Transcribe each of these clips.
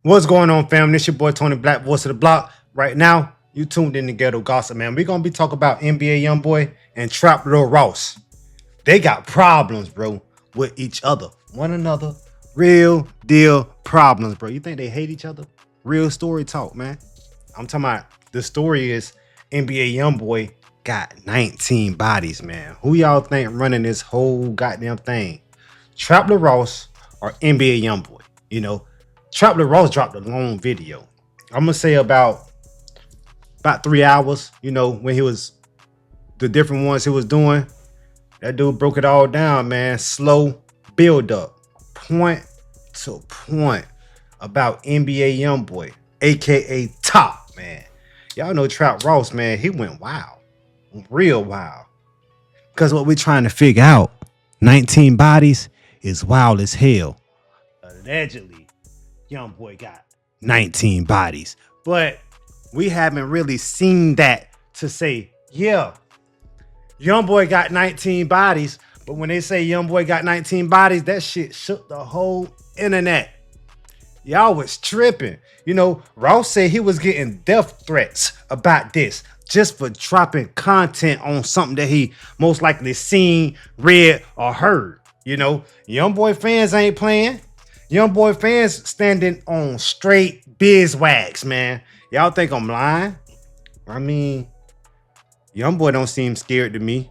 What's going on, fam? This your boy Tony Black, voice of the block. Right now, you tuned in to Ghetto Gossip, man. We're gonna be talking about NBA Youngboy and Trap Lil Ross. They got problems, bro, with each other, one another. Real deal problems, bro. You think they hate each other? Real story talk, man. I'm talking about the story is NBA Youngboy got 19 bodies, man. Who y'all think running this whole goddamn thing? Trap Lil Ross or NBA Youngboy? You know, Trap Lil Ross dropped a long video. I'm gonna say about 3 hours. You know, when he was the different ones he was doing. That dude broke it all down, man. Slow build up, point to point about NBA Youngboy, aka Top, man. Y'all know Trap Ross, man. He went wild, real wild. Because what we're trying to figure out, 19 bodies is wild as hell. Allegedly, Youngboy got 19 bodies, but we haven't really seen that to say, yeah, Youngboy got 19 bodies. But when they say Youngboy got 19 bodies, that shit shook the whole internet. Y'all was tripping. You know, Ross said he was getting death threats about this just for dropping content on something that he most likely seen, read, or heard. You know, Youngboy fans ain't playing. Youngboy fans standing on straight beeswax, man. Y'all think I'm lying? I mean, Youngboy don't seem scared to me.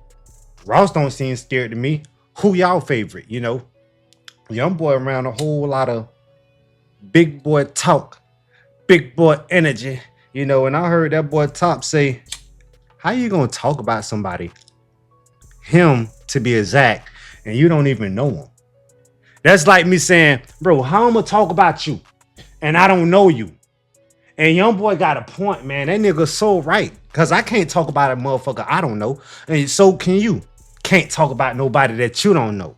Ross don't seem scared to me. Who y'all favorite? You know, Youngboy around a whole lot of big boy talk, big boy energy. You know, and I heard that boy Top say, "How you gonna talk about somebody, him to be exact, and you don't even know him?" That's like me saying, "Bro, how I'm gonna talk about you, and I don't know you?" And Youngboy got a point, man. That nigga so right. Cause I can't talk about a motherfucker I don't know. And so can you. Can't talk about nobody that you don't know.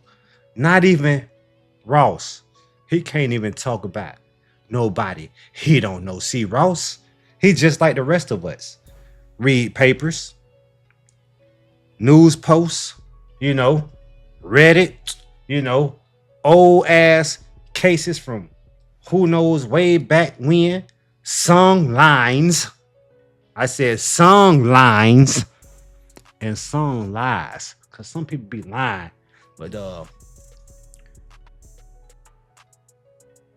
Not even Ross. He can't even talk about nobody he don't know. See, Ross, he just like the rest of us. Read papers, news posts, you know, Reddit, you know, old ass cases from who knows way back when. Song lines. I said song lines and song lies. Cause some people be lying. But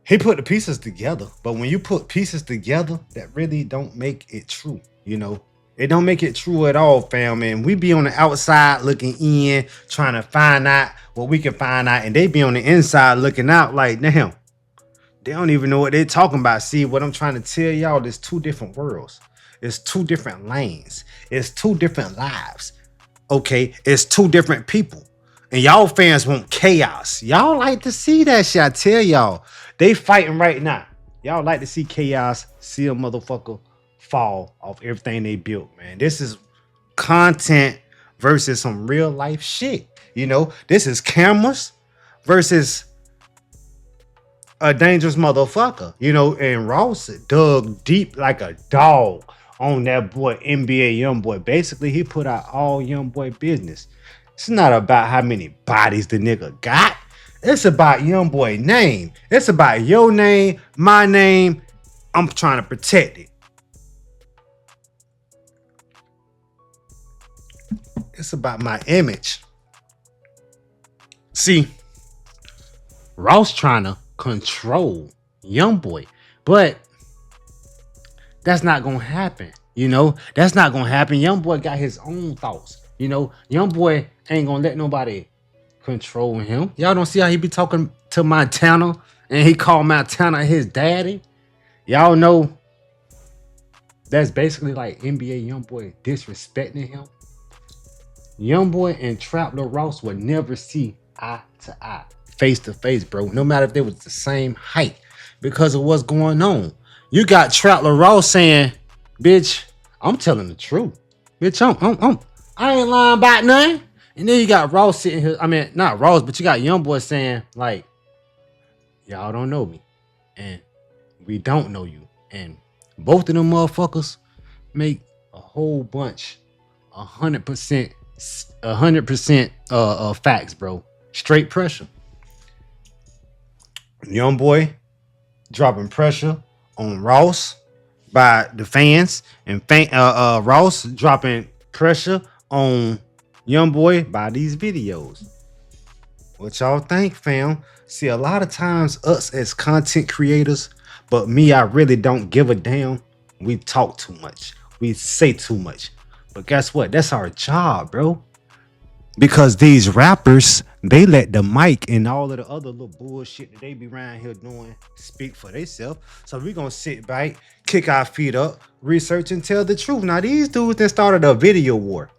he put the pieces together. But when you put pieces together, that really don't make it true. You know, it don't make it true at all, fam. And we be on the outside looking in, trying to find out what we can find out, and they be on the inside looking out like, damn, they don't even know what they're talking about. See, what I'm trying to tell y'all, there's two different worlds. It's two different lanes. It's two different lives. Okay, it's two different people. And y'all fans want chaos. Y'all like to see that shit. I tell y'all, they fighting right now. Y'all like to see chaos, see a motherfucker fall off everything they built, man. This is content versus some real life shit. You know, this is cameras versus a dangerous motherfucker. You know, and Ross dug deep like a dog on that boy NBA Youngboy. Basically, he put out all Youngboy business. It's not about how many bodies the nigga got. It's about Youngboy name. It's about your name, my name. I'm trying to protect it. It's about my image. See, Ross trying to control Youngboy, but that's not gonna happen. You know, that's not gonna happen. Youngboy got his own thoughts. You know, Youngboy ain't gonna let nobody control him. Y'all don't see how he be talking to Montana and he called Montana his daddy. Y'all know that's basically like NBA Youngboy disrespecting him. Youngboy and Trap Lil Ross would never see eye to eye, face to face, bro. No matter if they was the same height, because of what's going on. You got Trap Lil Ross saying, "Bitch, I'm telling the truth. Bitch, I ain't lying about nothing." And then you got Ross sitting here. I mean, not Ross, but you got Youngboy saying, like, "Y'all don't know me, and we don't know you." And both of them motherfuckers make a whole bunch, 100%, 100% facts, bro. Straight pressure. Youngboy dropping pressure on Ross by the fans, and Ross dropping pressure on Youngboy by these videos. What y'all think, fam? See, a lot of times us as content creators, but me, I really don't give a damn. We talk too much. We say too much. But guess what? That's our job, bro. Because these rappers, they let the mic and all of the other little bullshit that they be around here doing speak for themselves. So we gonna sit back, kick our feet up, research and tell the truth. Now these dudes that started a video war.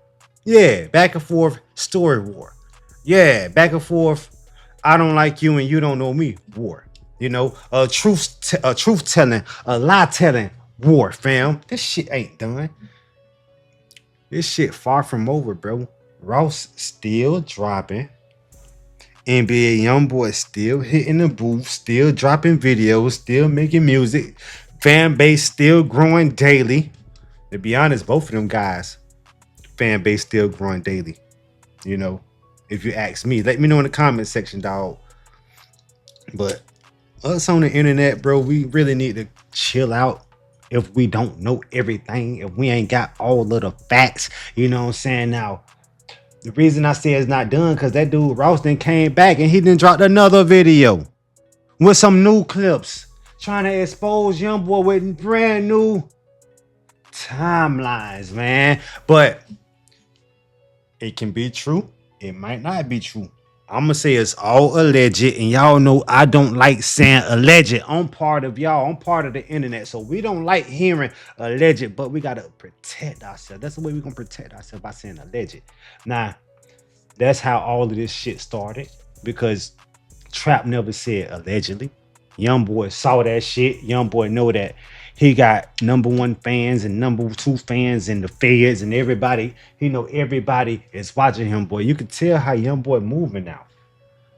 Yeah, back and forth story war. Yeah, back and forth. I don't like you and you don't know me war. You know, a truth telling, a lie telling war, fam. This shit ain't done. This shit far from over, bro. Ross still dropping. NBA Youngboy still hitting the booth, still dropping videos, still making music. Fan base still growing daily. To be honest, both of them guys, fan base still growing daily. You know, if you ask me, let me know in the comment section, dog. But us on the internet, bro, we really need to chill out. If we don't know everything, if we ain't got all of the facts, you know what I'm saying? Now, the reason I say it's not done because that dude Ross then came back and he then dropped another video with some new clips trying to expose Youngboy with brand new timelines, man. But it can be true. It might not be true. I'm gonna say it's all alleged, and y'all know I don't like saying alleged. I'm part of y'all. I'm part of the internet, so we don't like hearing alleged, but we gotta protect ourselves. That's the way we're gonna protect ourselves, by saying alleged. Now, that's how all of this shit started, because Trap never said allegedly. Youngboy saw that shit. Youngboy know that he got #1 fans and #2 fans and the feds and everybody. He know everybody is watching him, boy. You can tell how Youngboy moving now.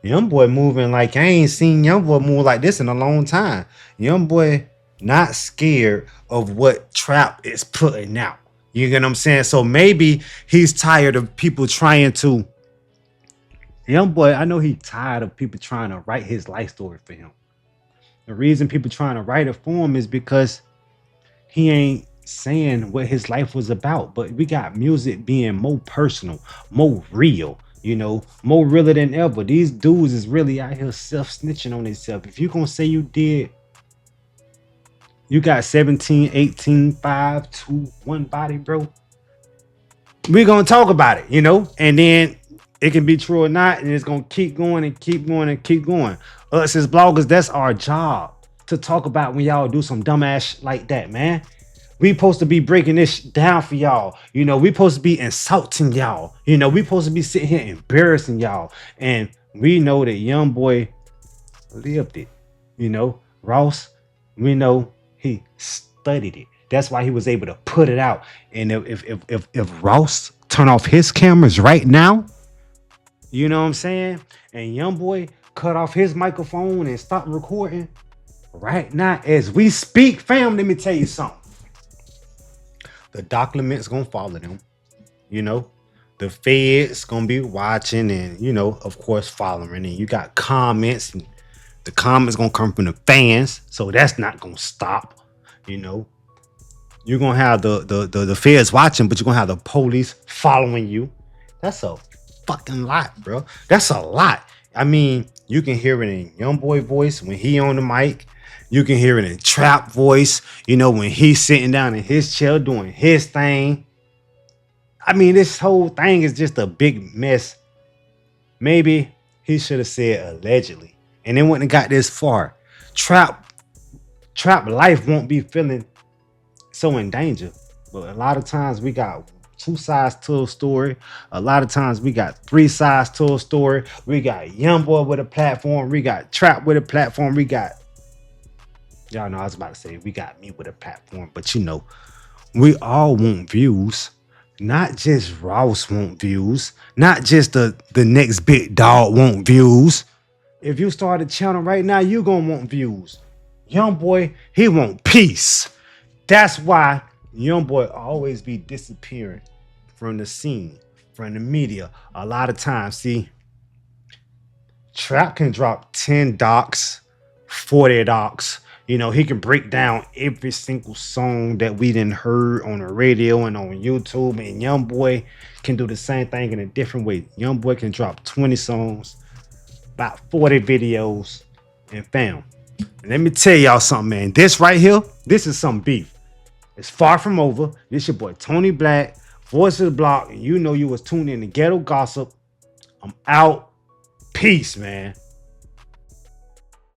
Youngboy moving like I ain't seen Youngboy move like this in a long time. Youngboy not scared of what Trap is putting out. You get what I'm saying? So maybe he's tired of people trying to. Youngboy, I know he's tired of people trying to write his life story for him. The reason people trying to write it for him is because he ain't saying what his life was about. But we got music being more personal, more real, you know, more realer than ever. These dudes is really out here self-snitching on themselves. If you gonna say you did, you got 17, 18, 5, 2, 1 body, bro. We're gonna talk about it, you know, and then it can be true or not, and it's gonna keep going and keep going and keep going. Us as bloggers, that's our job, to talk about when y'all do some dumbass like that, man. We supposed to be breaking this down for y'all. You know, we supposed to be insulting y'all. You know, we supposed to be sitting here embarrassing y'all. And we know that Youngboy lived it. You know, Ross, we know he studied it. That's why he was able to put it out. And if Ross turn off his cameras right now, you know what I'm saying? And Youngboy cut off his microphone and stop recording right now as we speak, fam, let me tell you something. The documents gonna follow them. You know, the feds gonna be watching and, you know, of course, following. And you got comments, and the comments gonna come from the fans, so that's not gonna stop. You know, you're gonna have the feds watching, but you're gonna have the police following you. That's a fucking lot, bro. That's a lot. I mean, you can hear it in Youngboy voice when he on the mic. You can hear it in Trap voice, you know, when he's sitting down in his chair doing his thing. I mean, this whole thing is just a big mess. Maybe he should have said allegedly, and it wouldn't have got this far. Trap life won't be feeling so in danger. But a lot of times we got 2 sides to a story. A lot of times we got 3 sides to a story. We got Youngboy with a platform. We got Trap with a platform. We got, y'all know I was about to say we got me with a platform, but you know, we all want views. Not just Ross want views. Not just the next big dog want views. If you start a channel right now, you gonna want views. Youngboy, he want peace. That's why Youngboy always be disappearing from the scene, from the media. A lot of times, see, Trap can drop 10 docs, 40 docs. You know, he can break down every single song that we didn't heard on the radio and on YouTube. And Youngboy can do the same thing in a different way. Youngboy can drop 20 songs, about 40 videos, and fam. And let me tell y'all something, man. This right here, this is some beef. It's far from over. This your boy Tony Black, voice of the block, and you know you was tuned in to Ghetto Gossip. I'm out. Peace, man.